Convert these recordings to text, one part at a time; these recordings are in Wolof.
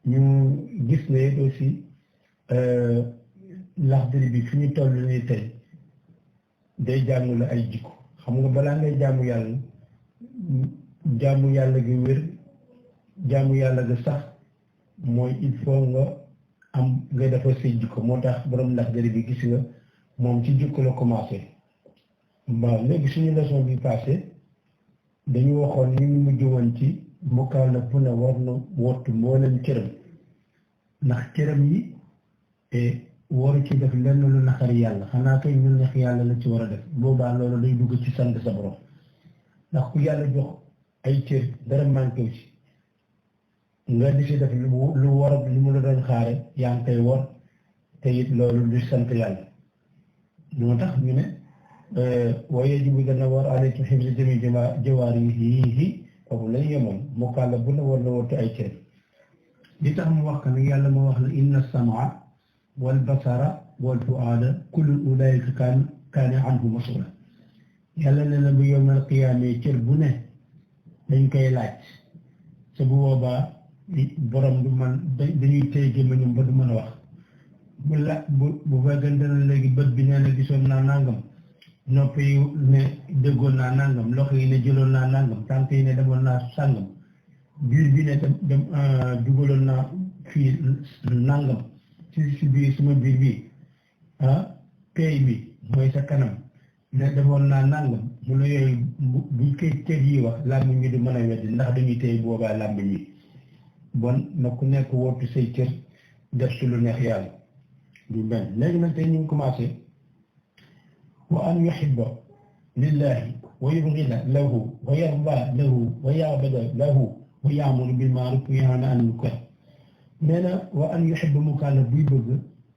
ñu gis ne aussi Laxdari bi fi ñu toll nii tey day jàng la ay jikko xam nga balaa ngay jaamu yàlla gi wér jaamu yàlla gi sax mooy il faut nga defar say jikko moo tax borom Laxdari bi gis nga moom ci jikko la commencé. bon léegi suñu leçon bi passé dañu waxoon ni ñu mujj woon ci mukallaf bu ne war na wottu mboolem cëram ndax cëram yi te waru ci def lenn lu naqari yàlla xanaa kay ñu neex yàlla la ci war a def boobaa loolu day dugg ci sant sa borom ndax ku yàlla jox ay cër dara manqué ci nga di si def lu war a li mu la doon xaare yaa ngi koy war te it loolu du sant yàlla moo tax ñu ne waaye jibu dana war alaykum xibsi jami jawaarihi foofu lañ yemoon mukallaf bu ne war na wattu ay cër li tax mu wax ko nag yàlla moo wax ne inna samaa wal basara wal fuaada kullu ulaika kaana anhu masula yàlla ne na bu yawmal qiyaama cër bu ne dañ koy laaj te bu boobaa borom du man dañuy téye gémmiñam ba du mën a wax bu fekkente ne léegi bët bi nee na gisoon naa nangam nopp yi ne déggoon naa nangam loxo yi ne jëloon naa nangam tànk yi ne demoon naa sàngam biir bi ne dem dugaloon naa fii nangam ci biir suma biir bi pay bi mooy sa kanam ne demoon naa nangam mu ne yooyu buñ koy cër yi wax làmmiñ ñi du mën a weddi ndax dañuy téye boobaa làmmiñ ñi bon na ku nekk wottu say cër def ci lu neex yàlla du benn léegi nag tey ñu ngi commencé wa an yuhibba lillahi wa yubghida lahu wa yarda lahu wa ya'bada lahu wa ya'muru bil ma'ruf wa yanha 'anil munkar nee na wa an yuhibba mukallaf buy bëgg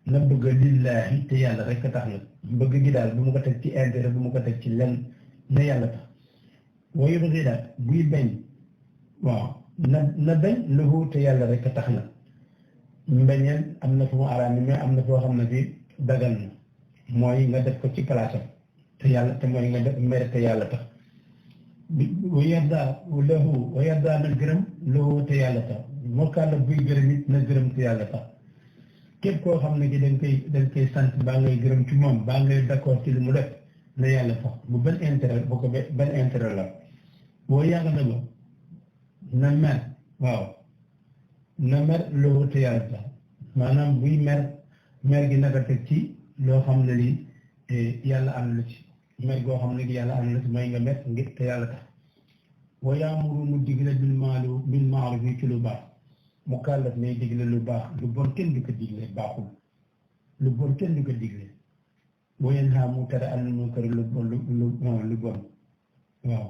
na bëgg lillahi te yàlla rek a tax na bëgg gi daal bu mu ko teg ci intérêt bu mu ko teg ci lenn na yàlla tax wa yubghida buy bañ waaw na bañ lahu te yàlla rek a tax na mbañeel am na fu mu araam mais am na foo xam ne fi dagal na mooy nga def ko ci palaasam te yàlla te mooy nga def mere te yàlla tax wa yarda lahu wa yarda na gërëm lahu te yàlla tax mukallaf buy gërëm it na gërëm te yàlla tax képp koo xam ne ki dañ koy sant baa ngay gërëm ci moom baa ngay d'accord ci li mu def na yàlla tax bu ban intérêt bu ko ban intérêt la boo yàgg na ba na mer waaw na mer lahu te yàlla tax maanaam buy mer gi naka teg ci loo xam ne lii yàlla am na ci mer goo xam ne yàlla am na ci may nga mer ngir te yàlla tax wa yaamuru mu digle bil ma'ruf yi ci lu baax mukallaf nay digle lu baax lu bon kenn du ko digle baaxul lu bon kenn du ko digle wa yanha mu tere anil munkar lu bon waaw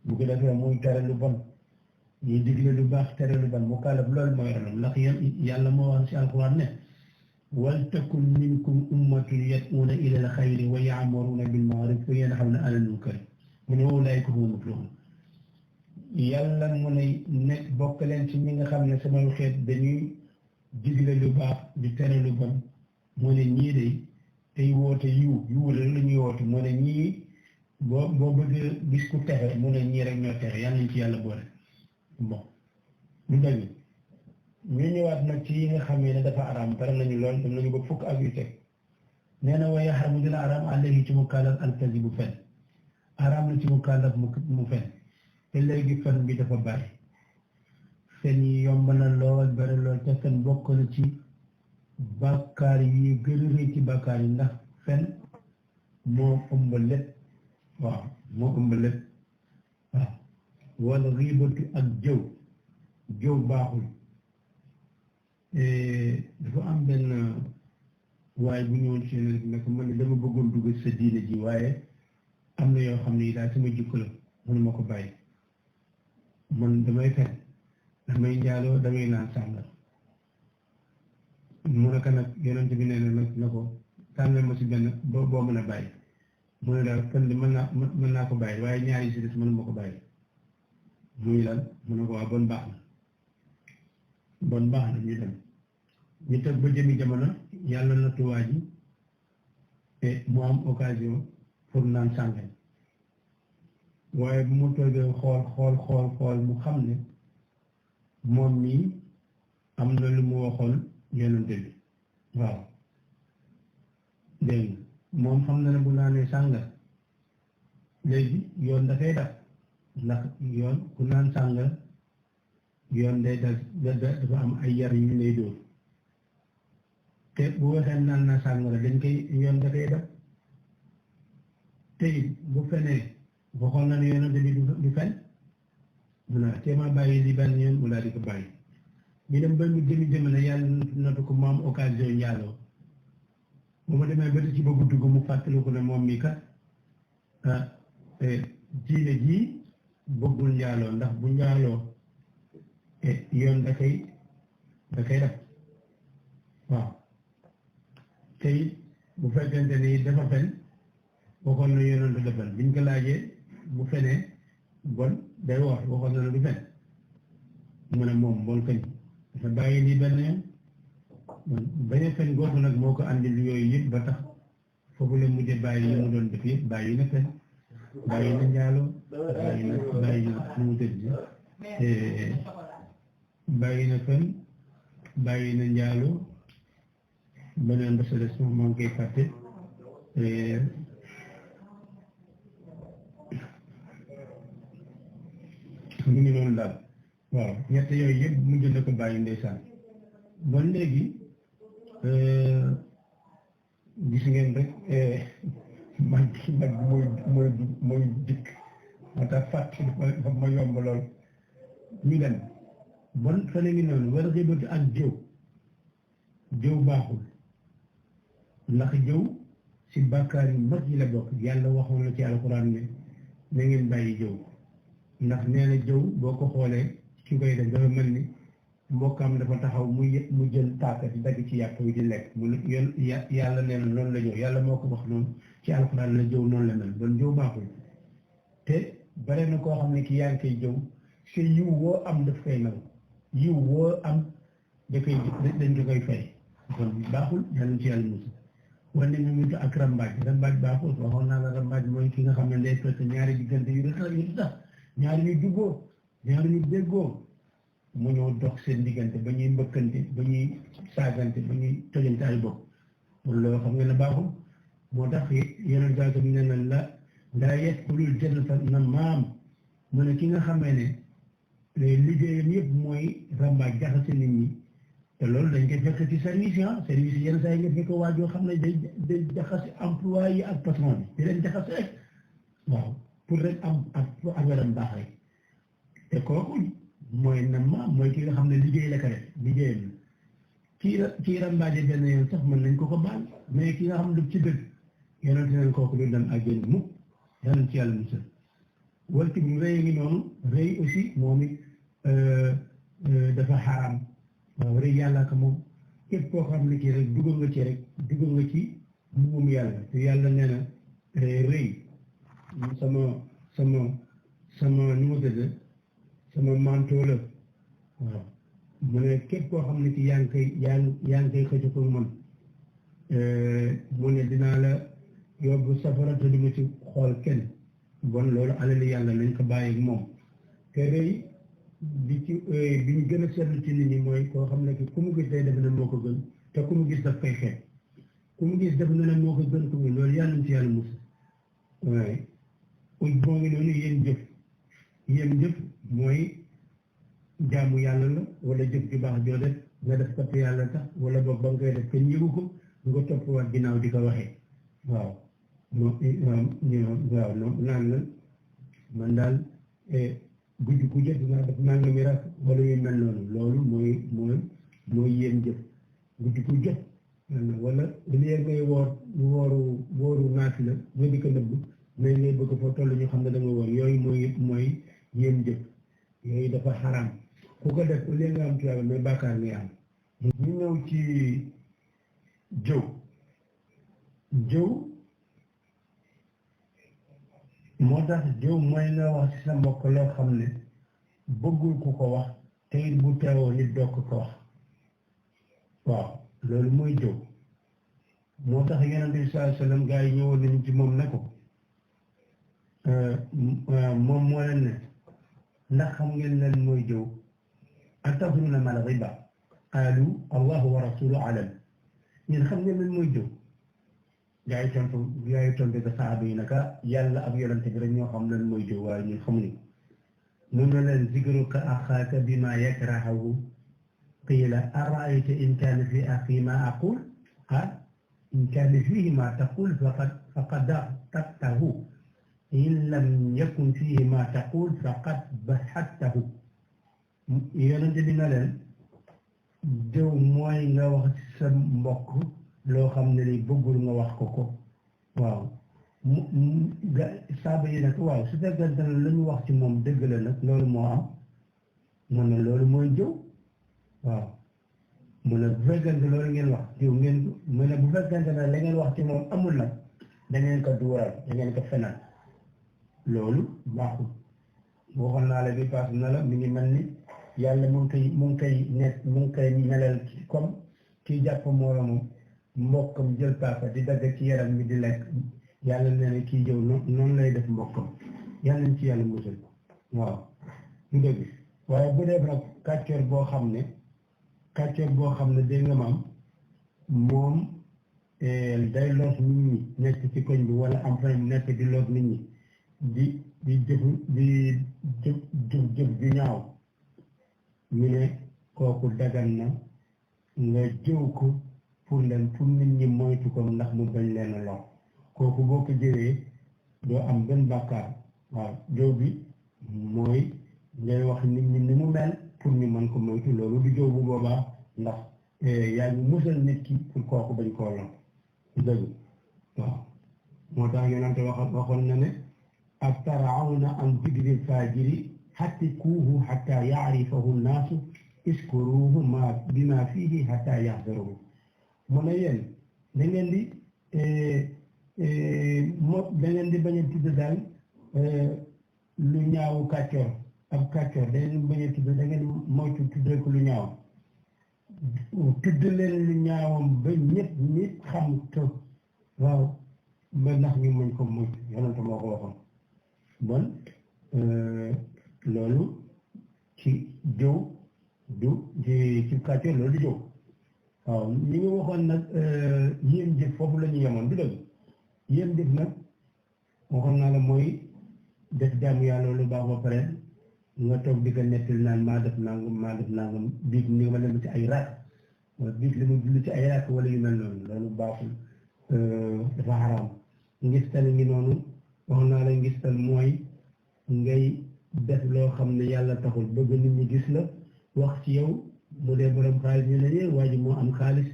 bu ko defee muy tere lu bon ñuy digle lu baax tere lu bon mukallaf loolu mooy rolam ndax yàlla moo wax ci alquran ne wal takun minkum ummatun yad'una ila al-khayri wa ya'muruna bil ma'ruf wa yanhawna 'anil munkar mu ne ulaa'ika humul muflihun yàlla mu ne nekk bokk leen ci ñi nga xam ne samay xeet dañuy digle lu baax di tere lu bon mu ne ñii de tey woote yiw la ñuy woote mu ne ñii boo bëggee gis ku texe mu ne ñii rek ñoo texe yàlla nañ ci yàlla boole bon lu dëgg ñu ñëwaat nag ci yi nga xam ne dafa araam pare nañu lool dem nañu ba fukk ak yu teg nee na wa yaxramu dina araam alayhi ci mukallaf al-kazibu fen araam na ci mukallaf mu fen te léegi fen bi dafa bari fen yi yomb na lool bari lool te fen bokk na ci bàkkaar yi gën a rëy ci bàkkaar yi ndax fen moo ëmb lépp waaw moo ëmb lépp waaw wala riibatu ak jëw baaxul dafa am benn waaye bu ñëwoon ci nag man dama bëggoon dugg sa diine ji waaye am na yoo xam ne daal sama jikko la mënuma ko bàyyi man damay fen damay njaaloo damay naan sàngal mu ne ko nag yonent bi nee na ko tànnal ma si benn boo mën a bàyyi mu ne daal fen di mën naa ko bàyyi waaye ñaari si des mënuma ko bàyyi muy lan mu ne ko waa bon baax na ñu dem ñu teg ba jëmi jamono yàlla na tuwaa ji te mu am occasion pour naan sàngal waaye bu mu toogee xool mu xam ne moom mii am na lu mu waxoon yonente bi waaw dégg moom xam na ne bu naanee sàngara léegi yoon dafay daf ndax yoon ku naan sàngara yoon day dal dafa am ay yar yu lay dóor te bu waxee naan na sàngara dañ koy yoon dafay daf te it bu fenee waxoon na ne yonente bi du fen mu naa teema bàyyi li benn yoon mu daal di ko bàyyi ñu dem ba mu jëmi jëmale yàlla natu ko mu am occasion njaaloo bu ma demee ba ci ba gudd ko mu fàttaliku ne moom mi kat diine jii bëggul njaaloo ndax bu njaaloo yoon da koy def waaw te it bu fekkente ni dafa fen waxoon na yonent defal biñ ko laajee bu fenee bon day wax waxoon na du fen mu ne moom bon kañ dafa bàyyi lii benn yoon bañ a fen googu nag moo ko andil yooyu yëpp ba tax foofu la mujjee bàyyi yi mu doon def yëpp bàyyi na fen bàyyi na njaaloo bàyyi na nu mu tëdd bàyyi na fen bàyyi na njaaloo beneen ba sa des moom maa ngi koy fàtte mu ngi noonu daal waaw ñett yooyu yëpp mujj na ko bàyyi ndeysaan bon léegi gis ngeen rek mag mooy dikk moo tax fàtte dafa ma yomb lool ñu dem bon fene ngi noonu war a xébati ak jëw baaxul ndax jëw ci bàkkaar yu mag yi la bokk yàlla waxoon la ci alxuraan ne na ngeen bàyyi jëw ndax nee na jëw boo ko xoolee ki koy def dafa mel ni mbokkam dafa taxaw mu jël paaka di dagg ci yàpp wi di lekk mu ne yàlla nee na noonu la ñëw yàlla moo ko wax noonu ci alxuraan la jëw noonu la mel bon jëw baaxul te bare na koo xam ne ki yaa ngi koy jëw te yiw woo am daf koy naw yiw woo am dañ ko koy fay kon baaxul yàlla ci yàlla musu wane ñu mutu ak rambaaj baaxul waxoon naa la rambaaj mooy ki nga xam ne day fekk ñaari diggante yu tax ñaari ñu juboo ñaari ñu déggoo mu ñëw dox seen diggante ba ñuy mbëkkante ba ñuy saagante ba ñuy tojante ay bopp loolu xam nga ne baaxul moo tax yeneen gàllankoor bi ne na laa yadxulul jannata nammaam mu ne ki nga xamee ne liggéeyam yëpp mooy rambaaj jaxase nit ñi te loolu dañ koy fekk ci service yenn saa yi nga fekk waa joo xam ne day jaxase emploi yi ak patron bi di leen jaxase rek waaw pour rek am ak affaire baax rek te kooku mooy nammaam mooy ki nga xam ne liggéey la ko def liggéeyam kii rambaaje benn yoon sax mën nañ ko baal mais ki nga xam ne ci dëgg yonent neen kooku du dem àjjana mukk yàlla ci yàlla musal walti bu rëy ngi noonu rëy aussi moom it dafa xaraam waaw rëy yàlla ko moom képp koo xam ne kii rek dugg nga ci mbugum yàlla te yàlla nee na rëy sama nu ma tëdd sama manteau la waaw mu ne képp koo xam ne ki yaa ngi koy xëcc ko man mu ne dinaa la yóbbu safara te du ma ci xool kenn bon loolu alali yàlla nañ ko bàyyi ak moom te rëy bi ñu gën a seetlu ci nit ñi mooy koo xam ne ki ku mu gis day def ne moo ko gën te ku mu gis daf koy xeeb ku mu gis def na ne moo ko gën ku mu loolu yàlla nañ ci yàlla mus waaye uj boo ngi noonu yéen jëf mooy jaamu yàlla la wala jëf ju baax joo def nga def topp yàlla tax wala boog ba nga koy def kenn yëgu ko nga topp waat ginnaaw di ko waxee waaw naan la man daal guddi ku jot naa def nanga mi rak wala yu mel noonu loolu mooy yéen jëf guddi ku jot wala liy ngay wooru naati la nga di ko nëbb mais ngay bëgg foo toll ñu xam ne da nga woor yooyu mooy yéen jëf yooyu dafa xaraam ku ko def au lieu nga am tuyaaba mais bàkkaar ngay am ñu ñëw ci jëw moo tax jëw mooy nga wax ci sa mbokk loo xam ne bëggul ku ko wax te it bu teewoo nit doo ko wax waaw loolu mooy jëw moo tax yonent bi sallallahu alayhi wa sallam gaa yi ñëwoon nañu ci moom ne ko moom moo leen ne ndax xam ngeen leen mooy jëw atadruuna mal riba qaalu allahu wa rasuluhu alam ñun xam ngeen lan mooy jëw gaa yi tontu ba saaba yi naka yàlla ak yonante bi rek ñoo xam lan mooy jëw waaye ñun xamuñu mun na leen zikruka axaaka bima yakrahu qiila araayta in kaana fi axi ma aqul qaal in kaana fiihi ma taqul faqad tabtahu in lam yakun fiihi ma taqul faqad bahattahu yonante bi na leen jëw mooy nga wax ci sa mbokk loo xam ne ni bëggul nga wax ko waaw saaba yi nag waaw su fekkente ne la ñu wax ci moom dëgg la nag loolu moo am mun na loolu mooy jëw waaw mu ne bu fekkente loolu ngeen wax jëw ngeen mu ne bu fekkente ne la ngeen wax ci moom amul nag da ngeen ko duural da ngeen ko fenal loolu baaxul waxoon naa la bi paas na la mi ngi mel ni yàlla mu ngi koy melal comme kii jàpp moroomam mbokkam jël paaka di dagg ci yaram mi di lekk yàlla nee na kii jëw noonu lay def mbokkam yàlla nañ ci yàlla musal waaw du dëgg waaye bu dee nag kàccoor boo xam ne dégg nga maam moom day loos nit ñi nekk ci koñ bi wala am fay nekk di loos nit ñi di jëf ju ñaaw ñu ne kooku dagan na nga jëw ko pour nit ñi moytu ko ndax mu bañ leen a lor kooku boo ko jëwee doo am benn bàkkaar waaw jëw bi mooy ngay wax nit ñi ni mu mel pour ñu mën ko moytu loolu du jëw bu boobaa ndax yaa ngi musal nit ki pour kooku bañ koo lor dëgg waaw moo tax yonente waxoon na ne attarawna an digril fajiri hattikuuhu hatta yaarifahu nnaasu iskuruuhu bima fiihi hatta yaxdaruhu mu ne yéen da ngeen di bañ a tudd daal lu ñaawu kàccoor ab kàccoor da ngeen bañ a tudd da ngeen moytu tuddee ko lu ñaaw tudd leen lu ñaawam ba ñëpp nit xam ko waaw ba ndax ñu mën ko moytu yonente moo ko waxoon bon loolu ci jëw du ci kàccoor loolu du jëw waaw ñi ngi waxoon nag yéem jëf foofu la ñu yemoon du dëgg yéem jëf nag waxoon naa la mooy def jaamu yàlla lu baax ba pare nga toog di ko nettali naan maa def nangam biig ni ma dem ci ay raak wala biig li ma julli ci ay raak wala yu mel noonu loolu baaxul dafa xaraam ngistal ngi noonu wax naa la ngistal mooy ngay def loo xam ne yàlla taxul bëgg nit ñi gis la wax ci yow bu dee borom xaalis ñu ne yee waa ji moo am xaalis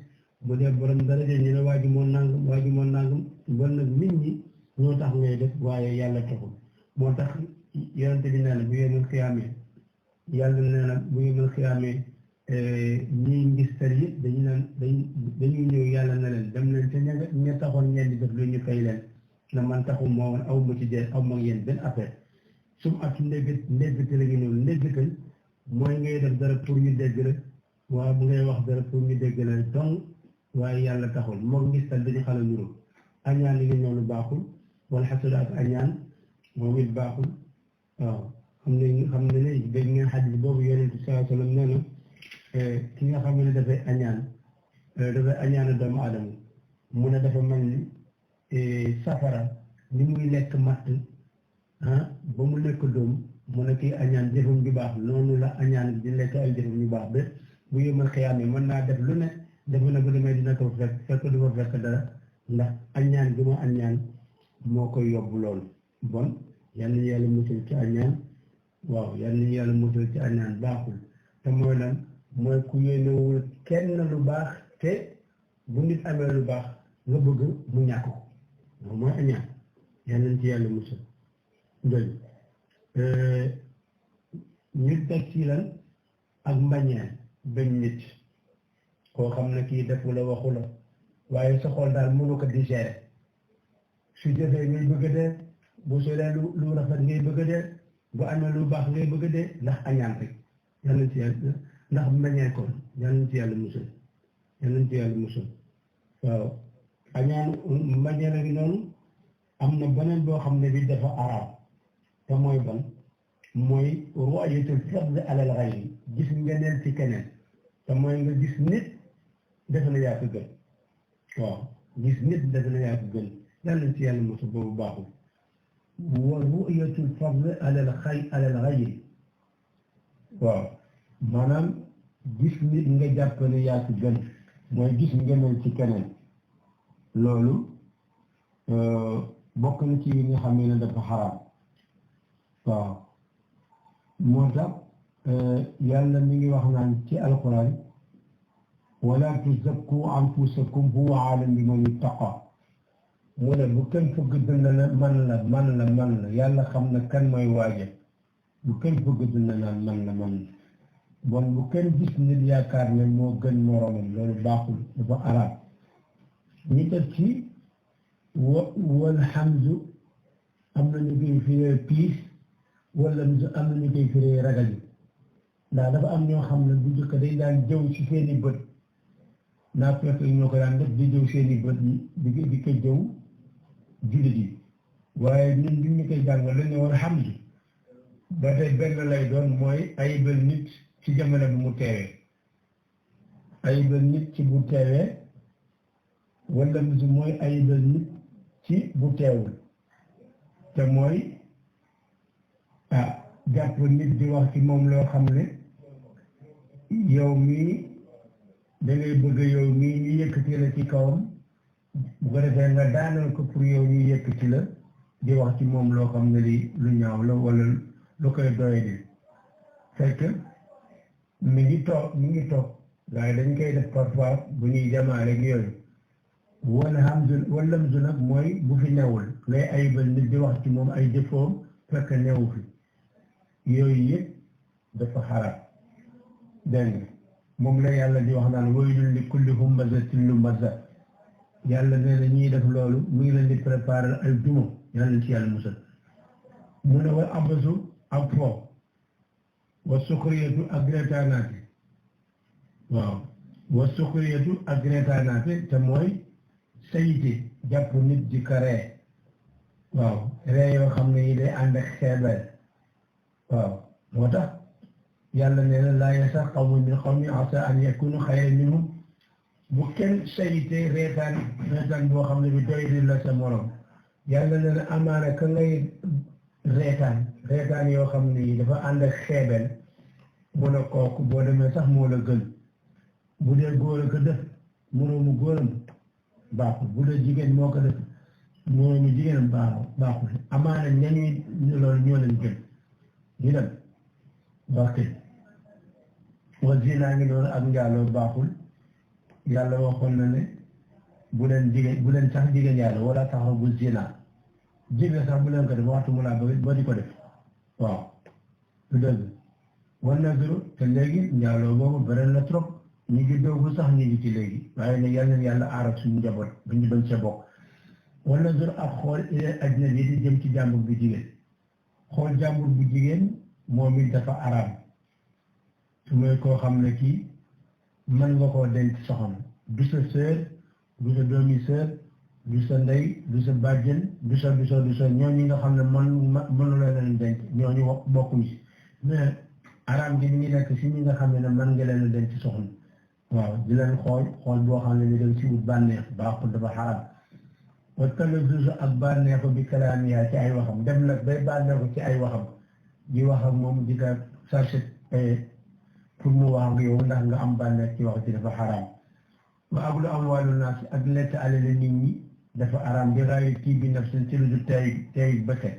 bu dee borom daraja ñu ne waa ji moo nangam bon nag nit ñi ñoo tax ngay def waaye yàlla taxul moo tax yonente bi nee na bu yéemal xiyaamee yàlla nee na bu yéemal xiyaamee ñii ngistal yëpp dañuy ñëw yàlla na leen dem leen te ña taxoon ñeen di def lu ñu fay leen na man taxul moo woon aw ma ci dee aw ma yéen benn affaire su mu at ndéggate la ngi ñëw ndéggate mooy ngay def dara pour ñu dégg la waaye bu ngay wax dara pour ñu dégg la donc waaye yàlla taxul moom ngistal dañu xala nuru añaan li nga ñëw lu baaxul wala xasada ak añaan moom it baaxul waaw xam ne dégg ngeen xadis boobu yonent bi sallallahu alayhi wa sallam nee na ki nga xam ne dafay añaan doomu aadama mu ne dafa mel ni safara ni muy lekk matt ba mu lekk doom mu ne kii añaan jëfam ju baax noonu la añaan di lekk ay jëfam ju baax ba bu yëmal xiyaamee mën naa def lu ne defe na bu demee dina ko fekk du ko fekk dara ndax añaan gi ma añaan moo koy yóbbu loolu bon yal nañu yàlla musal ci añaan waaw yal nañu yàlla musal ci añaan baaxul te mooy lan mooy ku yéenewul kenn lu baax te bu nit amee lu baax nga bëgg mu ñàkk ko loolu mooy añaan yal nañ ci yàlla musal dëgg ñu teg ci lan ak mbañeel bañ nit koo xam ne kii defu la waxu la waaye sa xol daal mënu ko digérer su jëfee ngay bëgg a dee bu solee lu rafet ngay bëgg a dee bu amee lu baax ngay bëgg a dee ndax añaan rek yal nañ ci yàlla ndax mbañeel kon yal nañ ci yàlla musal yal nañ ci yàlla musal waaw añaan mbañeel a ngi noonu am na beneen boo xam ne bi dafa araam te mooy ban mooy ru'yatul fadl alal ghayri gis ngeneel ci keneen te mooy nga gis nit defe na yaa ko gën waaw gis nit defe na yaa ko gën yàlla ci yàlla mosu boobu baaxul wa ru'yatul fadl alal ghayri waaw maanaam gis nit nga jàpp ne yaa ko gën mooy gis ngëneel ci keneen loolu bokk na ci yi nga xam ne dafa xaraam waaw moo tax yàlla mi ngi wax naan ci alquran wala tuzakku anfusakum huwa aalam bi man ittaqa mu ne bu kenn fëgg dënd na man la yàlla xam na kan mooy waaja bu kenn fëgg dënd naan man la bon bu kenn gis nit yaakaar ne moo gën moroomam loolu baaxul dafa araam ñi def ci wal hamdu am na ñu koy firee piis wala am na ñu koy firee ragal yi ndax dafa am ñoo xam ne bu njëkk dañ daan jëw ci seeni bët naa fekk ñoo ko daan def di jëw seeni bët yi di ko jëw jullit yi waaye ñun ñu koy jàngal lañ ne wal hamdu ba tey benn lay doon mooy ayibal nit ci jamono bi mu teewee ayibal nit ci bu teewee wala musu mooy ayibal nit ci bu teewul te mooy jàpp nit di wax ci moom loo xam ne yow mii dangay bëgg yow mii ñu yëkkati la ci kawam bu ko defee nga daanal ko pour yow ñu yëkkati la di wax ci moom loo xam ne li lu ñaaw la wala lu koy doy di fekk mi ngi toog waaye dañ koy def parfois bu ñuy jamaa rek yooyu wala lamzu nag mooy bu fi newul ngay ayibal nit di wax ci moom ay jëfoom fekk newu fi yooyu yëpp dafa xaraam dégg nga moom la yàlla di wax naan waylun li kulli humazatin lumaza yàlla nee na ñiy def loolu mu ngi leen di préparer ay duma yàlla ci yàlla musal mu ne wa abasu ak fo wa sukriyatu ak reetaanaate waaw wa sukriyatu ak reetaanaate te mooy sayite jàpp nit di ko ree waaw ree yoo xam ne yi day ànd ak xeebel waaw moo tax yàlla nee na laa yasxar qawmun min qawmin asaa an yakunu xayran minhum bu kenn sayite reetaan boo xam ne bi doy di la sa morom yàlla nee na amaana ka ngay reetaan yoo xam ne yi dafa ànd ak xeebel mu ne kooku boo demee sax moo la gën bu dee góor a ko def moroomu góoram baaxul bu dee jigéen moo ko def moroomu jigéenam baaxul amaana ñañuy loolu ñoo leen gën ñu dem barke wa zina ngi noonu ak njaaloo baaxul yàlla waxoon na ne bu leen sax jigéen yàlla wala taqrabu zina jigéen sax bu leen ko def waxtu mu laa ba di ko def waaw lu dëgg wan nazru te léegi njaaloo boobu bëri na trop ñu ngi doogu sax ñu ngi ci léegi waaye ne yàlla aaral suñu njaboot ba ñu bañ ca bokk wan nazru ak xool ilal ajnabi di jëm ci jàmbur bu jigéen xool jàmbur bu jigéen moom it dafa araam su mooy koo xam ne kii mën nga koo denc soxna du sa sœur du sa doomi sœur du sa ndey du sa bàjjen du sa ñooñu nga xam ne mënu la leen denc ñooñu bokkuñ si mais araam gi mi ngi nekk si ñi nga xam ne mën nga leen denc soxna waaw di leen xool boo xam ne ni dañ si wut bànneex baaxul dafa xaraam wa talazzuzu ak bànneexu bi kalaamiha ci ay waxam dem nag bay bànneexu ci ay waxam di wax ak moom di ko chargé pour mu wax ak yow ndax nga am bànneex ci wax ci dafa xaraam wa aklu amwaalu naas ak lekk alal nit ñi dafa araam bi ghayri tiibi nafsin ci lu du tey bëte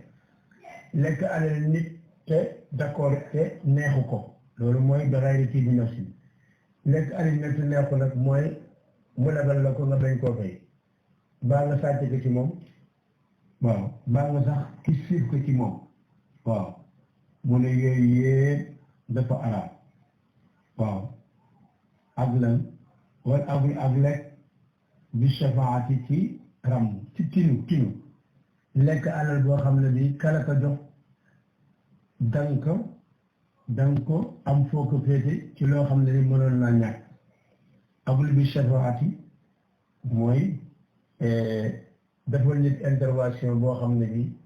lekk alal nit te d'accord te neexu ko loolu mooy bi ghayri tiibi nafsin lekk alal nit te neexu nag mooy mu lebal la ko nga bañ koo fay mbaa nga sàcc ko ci moom waaw mbaa nga sax ki siif ko ci moom waaw mu ne yooyu yépp dafa araam waaw ak lan wal ak lekk bi shafaati ci ram ci tinu lekk alal boo xam ne bi kala ko jox danga ko am foo ko féete ci loo xam ne ni mënoon naa ñàkk agul bi shafaati mooy defal nit intervention boo xam ne bi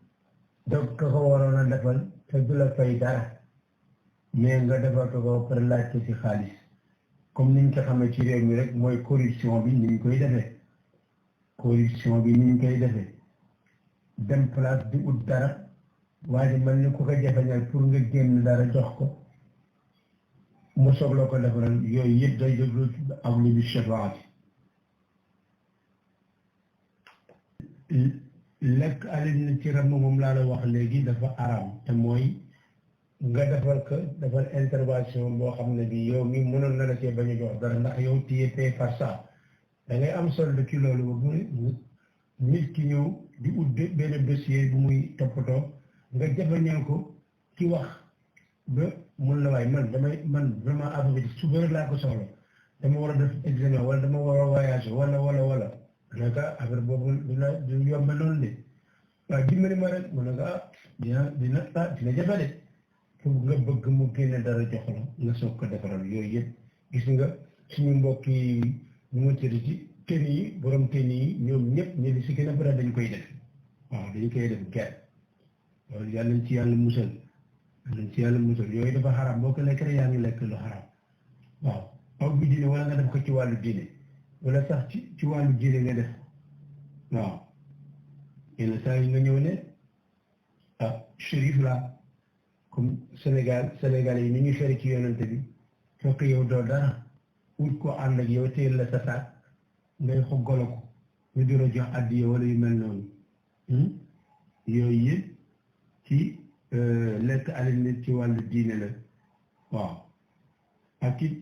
donc ka ko waroon a defal te du la fay dara mais nga defal ko par laaj ko ci xaalis comme niñ ko xamee ci réew mi rek mooy corruption bi niñ koy defee dem place di ut dara waaye mel ni ku ko jafeñal pour nga génn dara jox ko mu soog ko defaral yooyu yëpp day jóglu ak lu bi shafaati lekk alal nit ci ram moom laa la wax léegi dafa araam te mooy nga defal intervention boo xam ne bi yow mi mënoon na la cee bañ a jox dara ndax yow téye pay par ça da ngay am solde ci loolu ba bu nit ki ñëw di ut benn dossier bu muy toppatoo nga jafañal ko ci wax ba mun la waaye man vraiment affaire bi suba rek laa ko soxla dama war a def examen wala dama war a voyage wala naka affaire boobu du yomb noonu de waaw dimbali ma rek mu ne dina jafe de pour nga bëgg mu génne dara jox la nga soog ko defaral yooyu yëpp gis nga suñu mbokk yi ñu ma tëdd ci tenue yi borom tenue yi ñoom ñëpp ñu di si gën a bëri dañ koy def waaw dañ koy def gerte loolu yàlla nañ ci yàlla musal yooyu dafa xaraam boo ko lekk rek yaa ngi lekk lu xaraam waaw aw bi diine wala nga def ko ci wàllu diine wala sax ci wàllu diine nga def waaw yenn saa yi nga ñëw ne shérif la comme Sénégal yi ni ñu feri ci yonante bi fekk yow doo dara ut ko ànd ak yow téel la sa saak ngay xoggalo ko ñu dira jox addiya wala yu mel noonu yooyu yëpp ci lekk alal nit ci wàllu diine la waaw ak it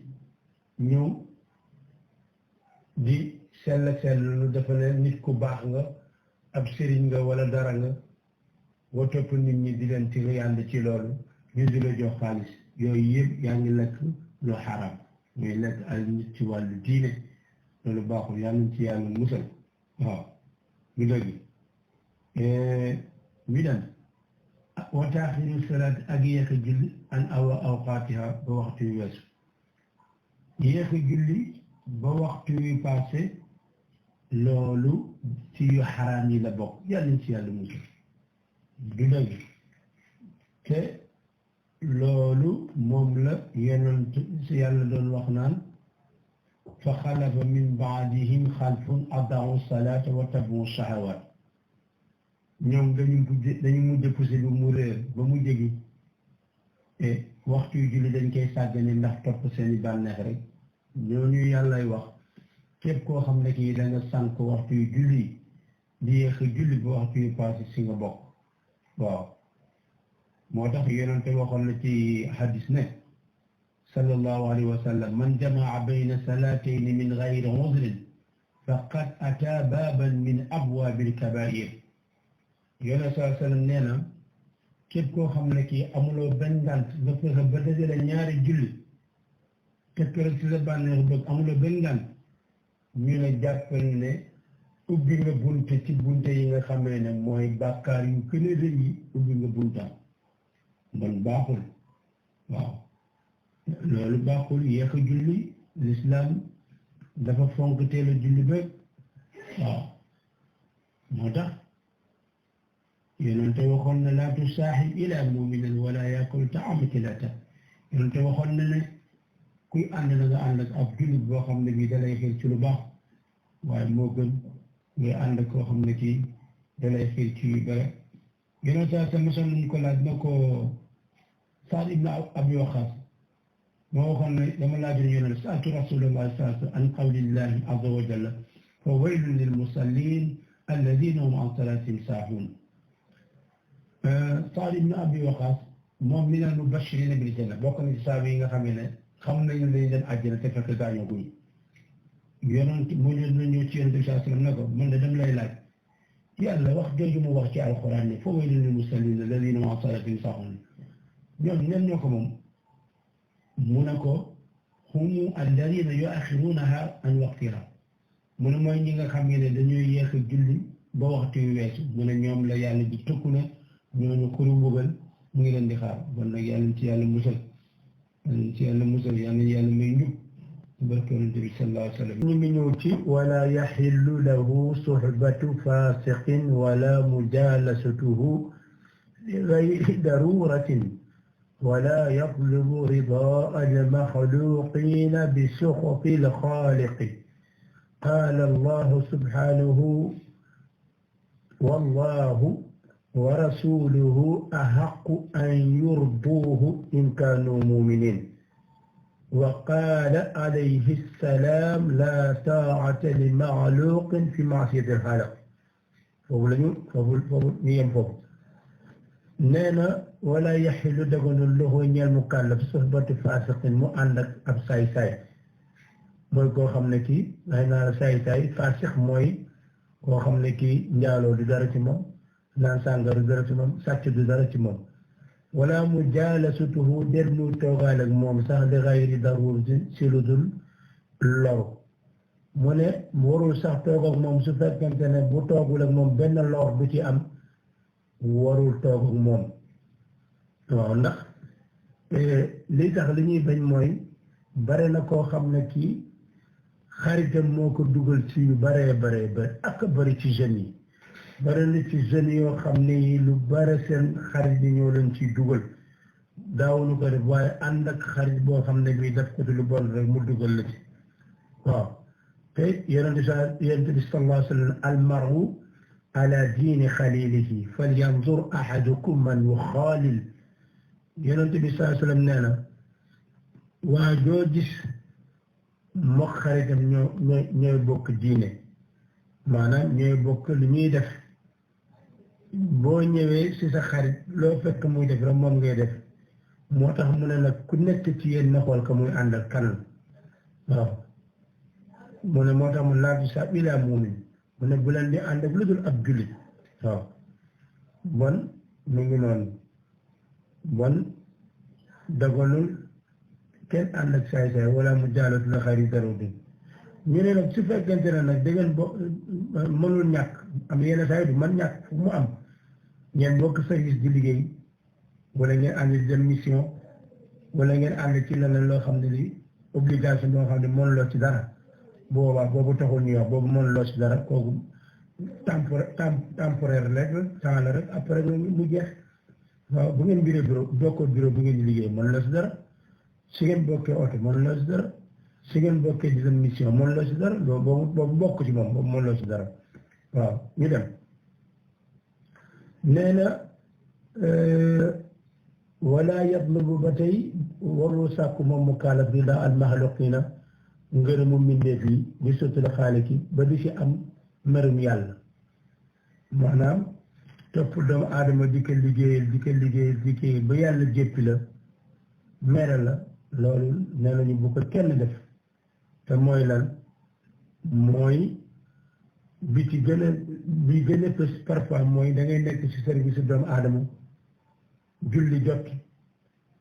ñëw di sell lu dafa ne nit ku baax nga ab sëriñ nga wala dara nga boo topp nit ñi di leen yànd ci loolu ñu di la jox xaalis yooyu yëpp yaa ngi lekk lu xaram muy lekk alal nit ci wàllu diine loolu baaxul yàlla ci yàlla musal waaw ñu dëgg mi dem wa taaxiru salaat ak yéex a julli an awqaatiha ba waxtu yu weesu yéex a julli ba waxtu yu passé loolu ci yu xaraam yi la bokk yàlla ci yàlla musal du dëgg te loolu moom la yonent si yàlla doon wax naan fa xalafa min baadihim xalfun adaau salaata wa tabu shahawaat ñoom dañu mujj poussé ba mu réer ba mu jegi te waxtu yu julli dañ koy sàggane ndax topp seeni bànneex rek ñooñu yàllay wax képp koo xam ne kii da nga sànk waxtu yu julli di yéex a julli ba waxtu yu passé si nga bokk waaw moo tax yonente waxoon na ci hadis ne sallallahu alayhi wa sallam man jamaa bayna salatayni min gayri udrin faqad ata baaban min abwaabil kabair yonente sallallahu alayhi wa sallam nee na képp koo xam ne kii amuloo benn ngànt nga fexe ba dajale ñaari julli tekk rek ci sa bànneex bëgg amuloo benn ngànt ñu ne jàppal ne ubbi nga bunte ci bunte yi nga xamee ne mooy bàkkaar yu gën a rëy yi ubbi nga buntaam bon baaxul waaw loolu baaxul yéex a julli l'islam dafa fonk teel a julli ba waaw moo tax yonente waxoon na laa tusaaxib ilaa muminan wala yaakul taamaka laa ta yonente waxoon na ne kuy ànd na nga ànd ak ab jullit boo xam ne bii dalay xiir ci lu baax waaye moo gën ngay ànd ak koo xam ne kii dalay xiir ci yu bare yonente sa mosoon nañu ko laaj na ko Saad ibn Abi Waqaas moo waxoon ne dama laajoon yonente sa'altu rasulallah sallallahu an qawlillahi azza wa jalla fa waylun lil musallin alladina hum an salatihim saahuun Saad ibn Abi Waqaas moom min al mubashirina bil janna bokk na ci saaba yi nga xam ne xam nañu dañuy dem àjjana te fekk gaañoo guñ yonent mu ñëw ci yonent bi sallallahu alayhi wa sallam ne ko man de dem lay laaj yàlla wax jooju mu wax ci alquran ne fa waylun lil musallin alladina hum an salatihim saahuun ñoom ñen ñoo ko moom mu ne ko humu alladina yuaxirunaha an waqtiha mu ne mooy ñi nga xam ne dañuy yéex a julli ba waxtu yu weesu mu ne ñoom la yàlla di tëkku ne ñooñu xuru mbugal mu ngi leen di xaar bon nag yàlla ci yàlla musal yàlla may njub barke yonent bi sallallahu alayhi wa sallam ñu ngi ñëw ci wala yaxillu lahu suhbatu fasiqin wala mujalasatuhu li gayri daruratin ولا يطلب رضاء المخلوقين بسخط الخالق قال الله سبحانه والله ورسوله أحق أن يرضوه إن كانوا مؤمنين وقال عليه السلام لا طاعة لمخلوق في معصية الخالق فهو نانا ولا يحل دغن له ñal mukallaf suhbatu fasiqin mu ànd ak ab saay-saay mooy koo xam ne kii ngay naa la saay-saay fasix mooy koo xam ne kii njaaloo du dara ci moom naan sànga du dara ci moom sàcc du dara ci moom wala mu jaalasatuhu der mu toogaal ak moom sax li gayri darur si lu dul loru mu ne warul sax toog ak moom su fekkente ne bu toogul ak moom benn lor du ci am warul toog ak moom waaw ndax li tax li ñuy bañ mooy bare na koo xam ne kii xaritam moo ko dugal ci yu bare ak bari ci jeunes yi bare na ci jeunes yoo xam ne yi lu bare seen xarit yi ñoo leen ciy dugal daawuñu ko def waaye ànd ak xarit boo xam ne bii daf ko di lu bon rek mu dugal la ci waaw te yonent bi sallallahu alayhi wa sallam almaru ala diini xalilihi falyanzur ahadukum man yuxaalil yonent bi sallallahu alayhi wa sallam nee na waa joo gis mook xaritam ñooy bokk diine maanaam ñooy bokk li ñuy def boo ñëwee ci sa xarit loo fekk muy def rek moom ngay def moo tax mu ne nag ku nekk ci yéen na xool ka muy àndal kanam waaw mu ne moo tax mu laatu sa ilaa muumin mu ne bu leen di ànd ak lu dul ab jullit waaw bon mu ngi noonu bon daganul kenn ànd ak saay-saay wala mu jaalatu la xarit darudin ñu ne nag su fekkente ne nag dangeen mënul ñàkk am yenn saa yi du man ñàkk fu mu am ngeen bokk service di liggéey wala ngeen ànd di dem mission wala ngeen ànd ci leneen loo xam ne li obligation boo xam ne mënuloo ci dara boobaa boobu taxul ñuy wax boobu mënuloo ci dara kooku temporaire rek temps la rek après mu jeex waaw bu ngeen bokkoo bureau bu ngeen di liggéey mënuloo ci dara si ngeen bokkee oto mënuloo ci dara si ngeen bokkee di dem mission mënuloo ci dara boobu bokk ci moom boobu mënuloo ci dara waaw ñu dem nee na wala yatlubu ba tey warul sàkku moom mu kaalaf bi daa al maxluqiina ngërëmu mbindeef yi di sottal xaaliki ba di ci am merum yàlla maanaam topp doomu aadama di ko liggéeyal ba yàlla jéppi la mere la loolu nee nañu bu ko kenn def te mooy lan mooy bi gën a fës parfois mooy da ngay nekk ci service doomu aadama julli jot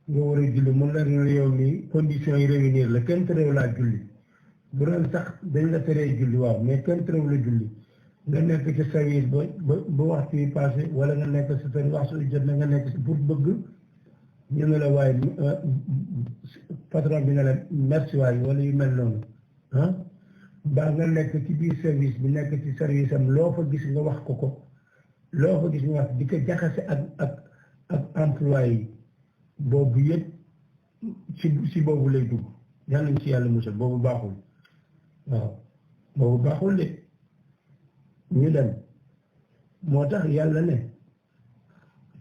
nga war a julli mun la yow ni conditions yi réunir la kenn terew laa julli bu doon sax dañ la teree julli waaw mais kenn terew la julli nga nekk ci service ba waxtu yi passé wala nga nekk ci service waxtu yi jot na nga nekk ci pour bëgg ñu ne la waaye patron bi nga la merci waay wala yu mel noonu baa nga nekk ci biir service bi nekk ci service am loo fa gis nga wax ko loo fa gis nga wax di ko jaxase ak employé yi boobu yëpp ci boobu lay dugg yàlla nañ ci yàlla musal boobu baaxul waaw boobu baaxul de ñu dem moo tax yàlla ne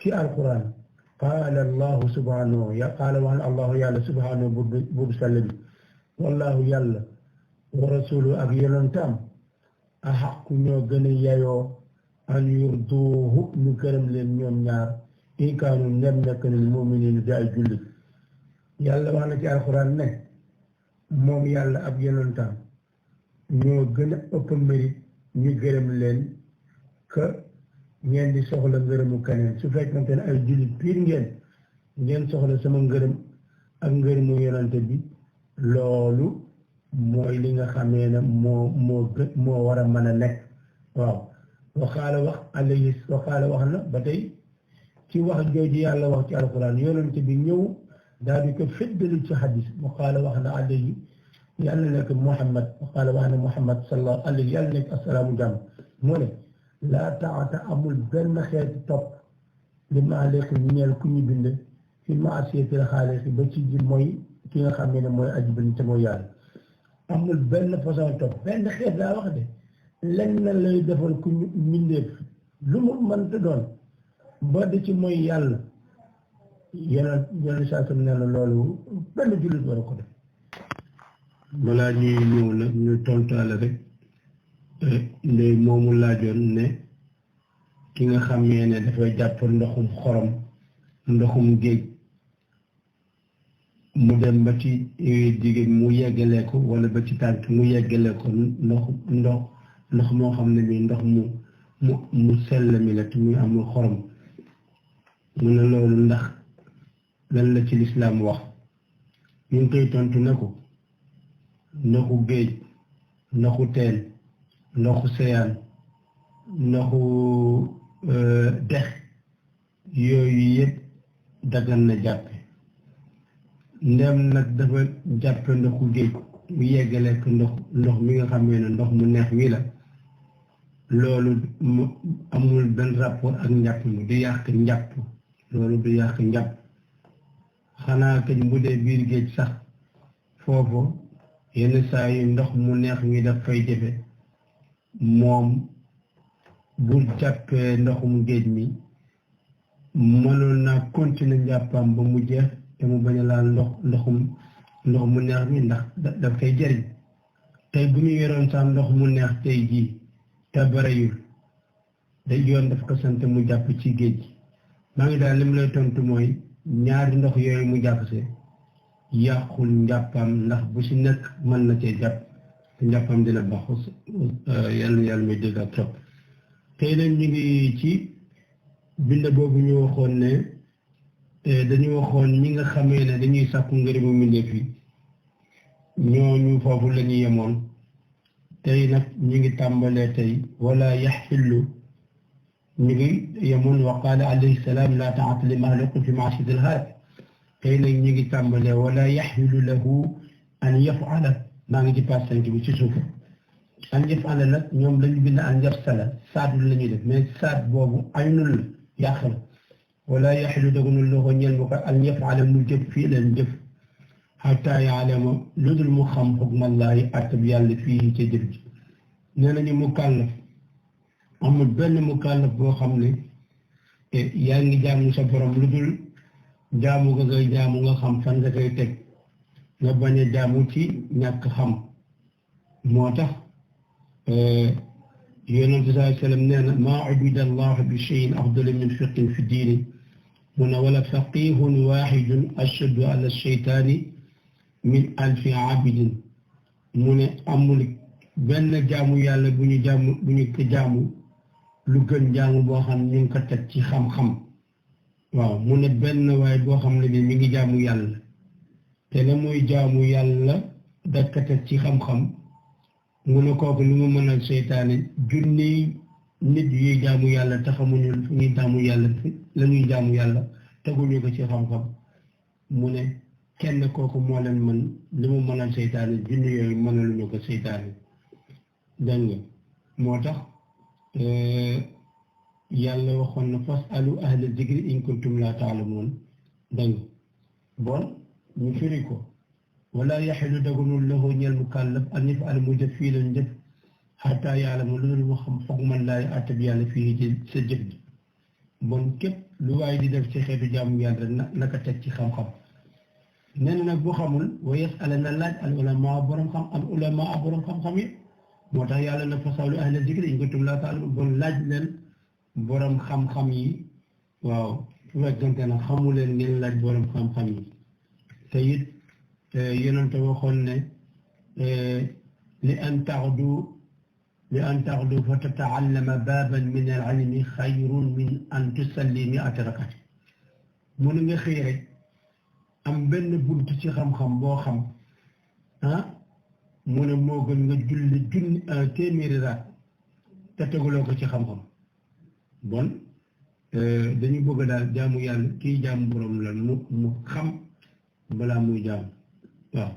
ci alquran qaala allahu subhanahu qaala wax na allahu yàlla subhanahu buur sàll bi wallahu yàlla wa rasulu ak yonentam axaqu ñoo gën a yayoo an yurduuhu ñu gërëm leen ñoom ñaar in kaanu nem nekk nañ mu'miniin di ay jullit yàlla wax na ci alxuraan ne moom yàlla ak yonentam ñoo gën a ëpp mérite ñu gërëm leen que ngeen di soxla ngërëmu keneen su fekkante ne ay jullit piir ngeen soxla sama ngërëm ak ngërëmu yonente bi loolu mooy li nga xamee ne moo war a mën a nekk waaw waxaala wax na ba tey ci wax jooju yàlla wax ci alquran yonente bi ñëw daal di ko feddali ci xadis waxaala wax na alayhi yàlla nekk Muhammad waxaala wax na Muhammad sallallahu alayhi yàlla nekk assalaamu jàmm moo ne laa taata amul benn xeeti topp li maa lekk ñeel ku ñu bind fi maasiyatil xaaliq ba ci ji mooy ki nga xam ne mooy aji bind te mooy yàlla amul benn façon topp benn xeet laa wax de lenn lay defal ku mbindeef lu mu mënta doon ba di ci mooy yàlla yeneen saa su ne la loolu benn jullit war a ko def balaa ñuy ñëw nag ñu tontaale rek ndey moomu laajoon ne ki nga xamee ne dafay jàpp ndoxum xorom ndoxum géej mu dem ba ci jigéen mu yeggale ko wala ba ci tànk mu yeggale ko ndox moo xam ne bii ndox mu sell mi la te muy amul xorom mu ne loolu ndax lan la ci lislaam wax ñu ngi koy tontu ne ko ndoxu géej ndoxu teen ndoxu seyaan ndoxu dex yooyu yëpp dagan na jàppe ndem nag dafa jàppe ndoxu géej mu yeggale ko ndox mi nga xam ne ndox mu neex mi la loolu mu amul benn rapport ak njàpp mi du yàq njàpp loolu du yàq njàpp xanaa kañ bu dee biir géej sax foofu yenn saa yi ndox mu neex mi daf fay jafe moom bu jàppee ndoxum géej mi mënoon naa continuer njàppam ba mu jeex te mu bañ a laal ndox mu neex mi ndax daf koy jariñ tey bu ñu yoroon sax ndox mu neex tey jii te bareyul day yoon daf ko sant mu jàpp ci géej gi maa ngi daal li mu lay tontu mooy ñaari ndox yooyu mu jàpp see yàqul njàppam ndax bu ci nekk mën na cee jàpp te njàppam dina baax yàlla may dégg ak trop tey nag ñu ngi ci bind boobu ñu waxoon ne dañu waxoon ñi nga xamee ne dañuy sàkku ngërëmu mbindeef yi ñooñu foofu la ñu yemoon tey nag ñu ngi tàmbalee tey wala yaxillu ñu ngi yemoon wa qaala alayhi salaam laa taa'ata li maxluqin fi ma'siyatil xaaliq tey nag ñu ngi tàmbalee wala yaxillu lahu an yaf'ala maa ngi ci page 5 bi ci suuf an yaf'ala nag ñoom lañu bind an yafsala saat la ñuy def mais saat boobu aynul la yàq la wala yaxillu daganul lahu ñeel mu ko an yaf'ala mu jëf fii leen jëf xataa yaalama lu dul mu xam xukmallaahi àttab yàlla fii ca jëf ji nee nañu mukallaf amul benn mukallaf boo xam ne yaa ngi jaamu sa borom lu dul jaamu nga ngay jaamu nga xam fan nga koy teg nga bañ a jaamu ci ñàkk xam moo tax yonent bi sallallahu alayhi wa sallam nee na maa ubida allahu bi cheyin afdala min fiqhin fi diini mu ne wala faqihun waxidun ashaddu ala cheytaani min alfi abidin mu ne amul benn jaamu yàlla bu ñu ko jaamu lu gën jaamu boo xam ne ñu ngi ko teg ci xam-xam waaw mu ne benn waaye boo xam ne bi mi ngi jaamu yàlla te la muy jaamu yàlla da ko teg ci xam-xam mu ne kooku lu mu mënal seytaane junni nit yuy jaamu yàlla te xamuñu fu ñuy jaamu yàlla la ñuy jaamu yàlla teguñu ko ci xam-xam mu ne kenn kooku moo leen mën li mu mënal seytaane junni yooyu mënaluñu ko seytaane dégg nga moo tax yàlla waxoon na fasalu ahla zikri in kuntum laa ta'lamuun dégg nga bon ñu firi ko wala yaxilu daganul lahu ñeel mukallaf an yaf'ala mu jëf fii lañ jëf xataa ya'lama lu dul mu xam xukman laahi àttab yàlla fii ci sa jëf ji bon képp lu waaye di def ci xeetu jaamu yàlla naka teg ci xam-xam nee na nag bu xamul wa yas'ala na laaj al ulama borom xam-xam yi moo tax yàlla na fasalu ahla zikri in kuntum laa ta'lamuun bon laaj leen borom xam-xam yi waaw su fekkente ne xamu leen ngeen laaj borom xam-xam yi te it yonente waxoon ne li an taxdu fa tata'allama baaban min al-ilmi xayrun min an tusalli mi'ata rak'atin mu ne nga xëy rek am benn bunt ci xam-xam boo xam mu ne moo gën nga julli téeméeri raat te teguloo ko ci xam-xam bon dañu bëgg daal jaamu yàlla kii jaamu borom la mu xam balaa muy jaamu waaw